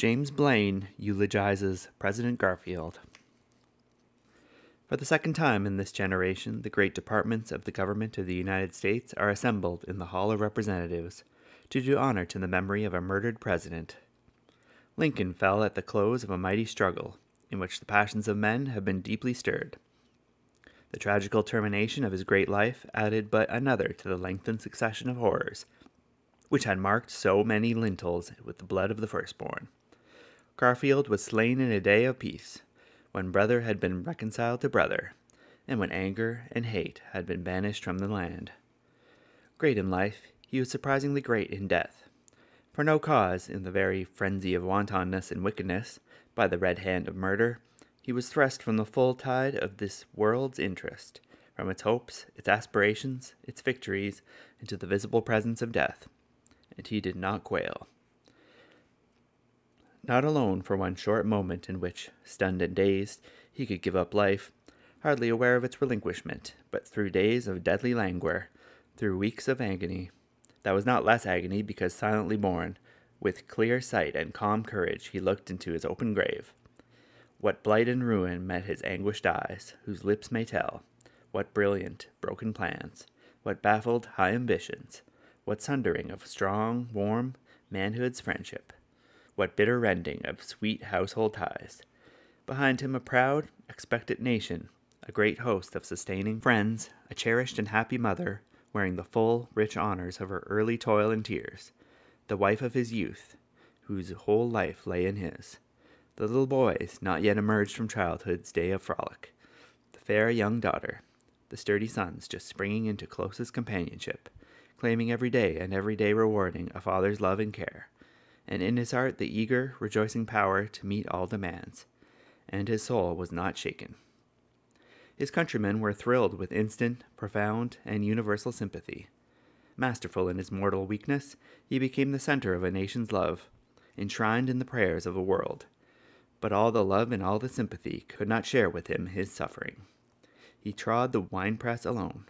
James Blaine eulogizes President Garfield. For the second time in this generation, the great departments of the government of the United States are assembled in the Hall of Representatives to do honor to the memory of a murdered president. Lincoln fell at the close of a mighty struggle, in which the passions of men have been deeply stirred. The tragical termination of his great life added but another to the lengthened succession of horrors, which had marked so many lintels with the blood of the firstborn. Garfield was slain in a day of peace, when brother had been reconciled to brother, and when anger and hate had been banished from the land. Great in life, he was surprisingly great in death. For no cause, in the very frenzy of wantonness and wickedness, by the red hand of murder, he was thrust from the full tide of this world's interest, from its hopes, its aspirations, its victories, into the visible presence of death, and he did not quail. Not alone for one short moment in which, stunned and dazed, he could give up life, hardly aware of its relinquishment, but through days of deadly languor, through weeks of agony, that was not less agony because silently borne, with clear sight and calm courage he looked into his open grave. What blight and ruin met his anguished eyes, whose lips may tell, what brilliant, broken plans, what baffled, high ambitions, what sundering of strong, warm manhood's friendship, what bitter rending of sweet household ties. Behind him a proud, expectant nation, a great host of sustaining friends, a cherished and happy mother, wearing the full, rich honors of her early toil and tears, the wife of his youth, whose whole life lay in his, the little boys not yet emerged from childhood's day of frolic, the fair young daughter, the sturdy sons just springing into closest companionship, claiming every day and every day rewarding a father's love and care, and in his heart the eager, rejoicing power to meet all demands, and his soul was not shaken. His countrymen were thrilled with instant, profound, and universal sympathy. Masterful in his mortal weakness, he became the center of a nation's love, enshrined in the prayers of a world. But all the love and all the sympathy could not share with him his suffering. He trod the winepress alone.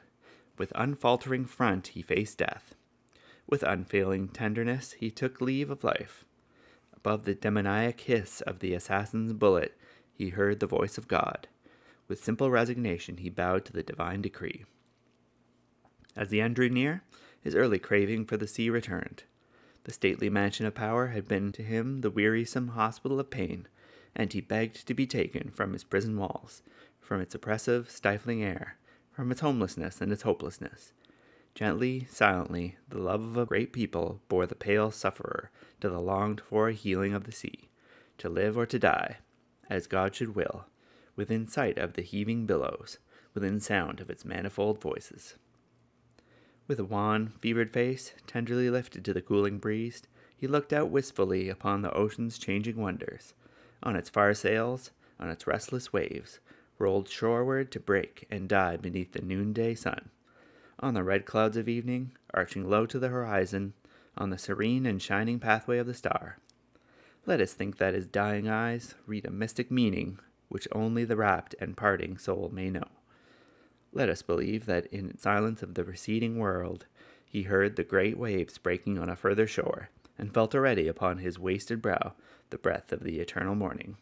With unfaltering front he faced death. With unfailing tenderness he took leave of life. Above the demoniac hiss of the assassin's bullet he heard the voice of God. With simple resignation he bowed to the divine decree. As the end drew near, his early craving for the sea returned. The stately mansion of power had been to him the wearisome hospital of pain, and he begged to be taken from his prison walls, from its oppressive, stifling air, from its homelessness and its hopelessness. Gently, silently, the love of a great people bore the pale sufferer to the longed-for healing of the sea, to live or to die, as God should will, within sight of the heaving billows, within sound of its manifold voices. With a wan, fevered face, tenderly lifted to the cooling breeze, he looked out wistfully upon the ocean's changing wonders, on its far sails, on its restless waves, rolled shoreward to break and die beneath the noonday sun, on the red clouds of evening, arching low to the horizon, on the serene and shining pathway of the star. Let us think that his dying eyes read a mystic meaning which only the rapt and parting soul may know. Let us believe that in silence of the receding world he heard the great waves breaking on a further shore, and felt already upon his wasted brow the breath of the eternal morning.